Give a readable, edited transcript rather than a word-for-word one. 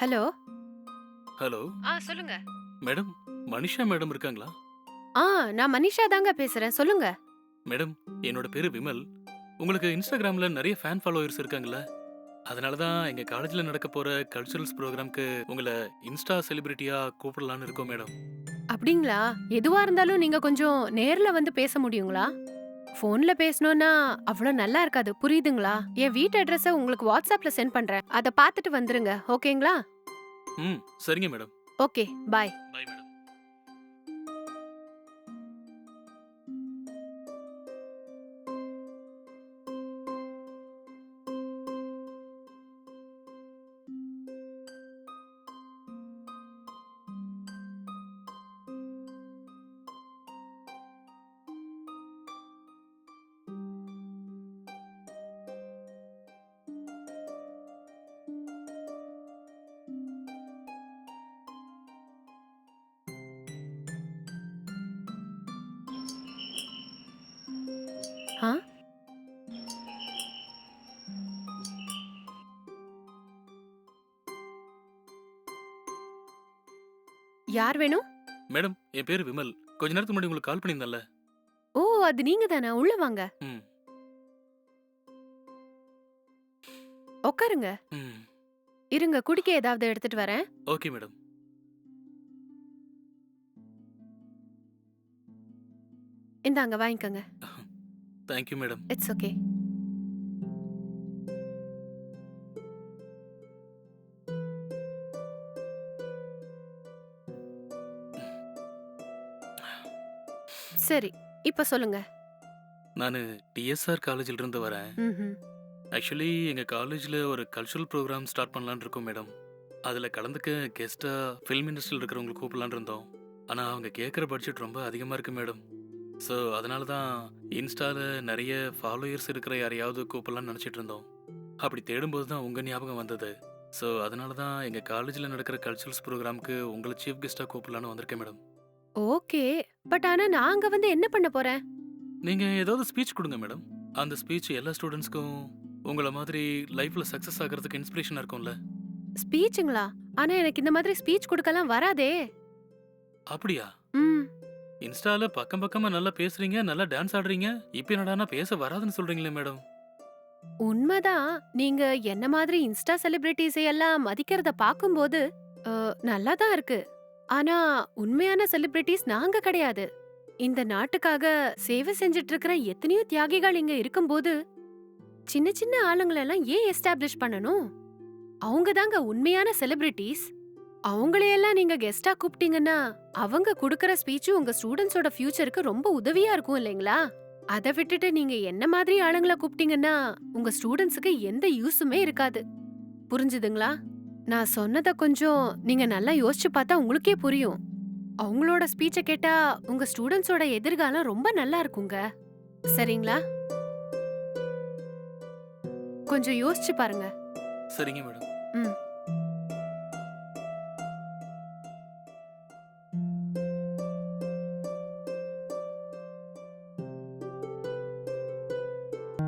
Hello. Hello சொல்லுங்க. Madam, Manisha madam இருக்காங்களா? நான் மனிஷா தாங்க பேசுறேன். சொல்லுங்க. மேடம், என்னோட பேரு விமல். உங்களுக்கு இன்ஸ்டாகிராம்ல நிறைய ஃபேன் ஃபாலோவர்ஸ் இருக்காங்கல்ல? அதனால தான் எங்க காலேஜ்ல நடக்க போற கல்ச்சுரல்ஸ் ப்ரோக்ராம்க்கு உங்கள இன்ஸ்டா செலிபிரிட்டியா கூப்பிடலான்னு இருக்கோம் மேடம். அப்படிங்களா? எதுவா இருந்தாலும் நீங்க கொஞ்சம் நேர்ல வந்து பேச முடியுங்களா? ஃபோன்ல பேசணும்னா அவ்வளோ நல்லா இருக்காது. புரியுதுங்களா? என் வீட்டு அட்ரஸ உங்களுக்கு வாட்ஸ்அப்ல சென்ட் பண்றேன். அத பார்த்துட்டு வந்துருங்க. ஓகேங்களா? ம், சரிங்க madam. Okay. Bye. Bye madam. ஆ யார் வேணும்? மேடம், என் பேரு விமல். கொஞ்ச நேரத்துக்கு முன்னாடி உங்களுக்கு கால் பண்ணியிருந்தேன்ல? ஓ, அது நீங்க தானா? உள்ள வாங்க. ம். உட்காருங்க. ம். இருங்க, குடிக்க ஏதாவது எடுத்துட்டு வரேன். Okay madam. இந்தாங்க வாங்கிக்கங்க. Thank you madam. It's okay. சரி. இப்ப சொல்லுங்க. நானு டிஎஸ்ஆர் காலேஜ்ல இருந்து வரேன். ம்ஹும். ஆக்சுவலி எங்க காலேஜ்ல ஒரு கல்ச்சுரல் ப்ரோக்ராம் ஸ்டார்ட் பண்ணலாம்னு இருக்கோம் மேடம். அதுல கலந்துக்க கெஸ்டா ஃபில்ம் இண்டஸ்ட்ரியில் இருக்கிறவங்களை கூப்பிடலான்னு இருந்தோம். ஆனா அவங்க கேட்குற பட்ஜெட் ரொம்ப அதிகமா இருக்கு மேடம். ஸோ அதனால தான் இன்ஸ்டால நிறைய ஃபாலோயர்ஸ் இருக்கிற யாரையாவது கூப்பிடலாம்னு நினச்சிட்டு இருந்தோம். அப்படி தேடும்போது தான் உங்க ஞாபகம் வந்தது. ஸோ அதனால தான் எங்க காலேஜில் நடக்கிற கல்ச்சுரல்ஸ் ப்ரோக்ராம்க்கு உங்களை சீஃப் கெஸ்டா கூப்பிடலான்னு வந்திருக்கேன் மேடம். ஓகே. பட் ஆனா நான் அங்க வந்து என்ன பண்ண போறேன்? நீங்க ஏதாவது ஸ்பீச் கொடுங்க மேடம். அந்த ஸ்பீச் எல்லா ஸ்டூடெண்ட்ஸ்க்கும் உங்களை மாதிரி லைஃப்ல சக்ஸஸ் ஆகிறதுக்கு இன்ஸ்பிரேஷனா இருக்கும்ல. ஸ்பீச்சுங்களா? ஆனா எனக்கு இந்த மாதிரி ஸ்பீச் குடுக்கலாம் வராதே. அப்படியா? ம். இன்ஸ்டால பக்கம் பக்கமா நல்லா பேசுறீங்க, நல்லா டான்ஸ் ஆடுறீங்க. இப்ப என்னடானா பேச வராதுன்னு சொல்றீங்களே மேடம். உண்மைதான். நீங்க என்ன மாதிரி இன்ஸ்டா செலிபிரிட்டிஸை எல்லாம் மதிக்கிறத பாக்கும்போது நல்லா தான் இருக்கு. ஆனா உண்மையான செலிபிரிட்டிஸ் நாங்க கிடையாது. இந்த நாட்டுக்காக சேவை செஞ்சுட்டு இருக்கிற எத்தனையோ தியாகிகள் இங்க இருக்கும்போது சின்ன சின்ன ஆளுங்களை எல்லாம் ஏன் எஸ்டாப்ளிஷ் பண்ணணும்? அவங்க தாங்க உண்மையான செலிபிரிட்டிஸ். அவங்களையெல்லாம் நீங்க கெஸ்டா கூப்பிட்டீங்கன்னா அவங்க குடுக்கற ஸ்பீச் உங்க ஸ்டூடெண்ட்ஸோட ஃபியூச்சருக்கு ரொம்ப உதவியா இருக்கும் இல்லைங்களா? அத விட்டுட்டு நீங்க என்ன மாதிரி ஆளுங்கள கூப்பிட்டீங்கன்னா உங்க ஸ்டூடெண்ட்ஸுக்கு எந்த யூஸுமே இருக்காது. புரிஞ்சுதுங்களா? நான் சொன்னத கொஞ்சம் நீங்க நல்லா யோசிச்சு பார்த்தா உங்களுக்கே புரியும். அவங்களோட ஸ்பீச்ச கேட்டா உங்க ஸ்டூடெண்ட்ஸோட எதிர்காலம் ரொம்ப நல்லா இருக்குங்க. சரிங்களா? கொஞ்சம் யோசிச்சு பாருங்க. சரிங்க மேடம். ம்.